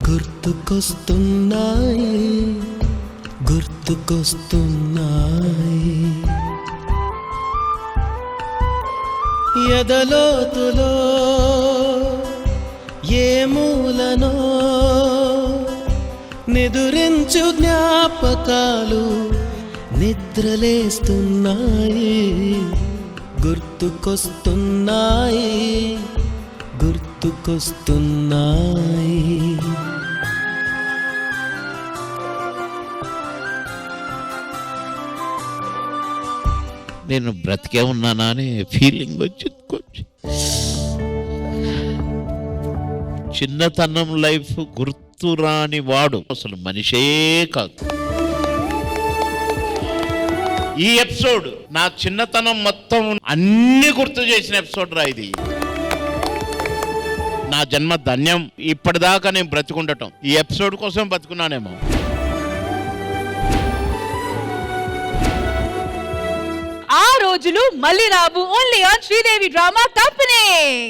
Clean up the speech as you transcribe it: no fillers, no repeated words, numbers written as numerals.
గుర్తుకొస్తున్నాయి గుర్తుకొస్తున్నాయి ఎదలోతులో ఏ మూలనో నిదురించు జ్ఞాపకాలు నిద్రలేస్తున్నాయి గుర్తుకొస్తున్నాయి గుర్తుకొస్తున్నాయి నేను బ్రతికే ఉన్నానా అనే ఫీలింగ్ వచ్చింది కొంచెం. చిన్నతనం లైఫ్ గుర్తురాని వాడు అసలు మనిషే కాదు. ఈ ఎపిసోడ్ నా చిన్నతనం మొత్తం అన్ని గుర్తు చేసిన ఎపిసోడ్ రా ఇది. నా జన్మ ధన్యం. ఇప్పటిదాకా నేను బ్రతికుండటం ఈ ఎపిసోడ్ కోసం బతుకున్నానేమో. ఆ రోజులు మళ్ళీ రావు. Only on Sridevi drama company.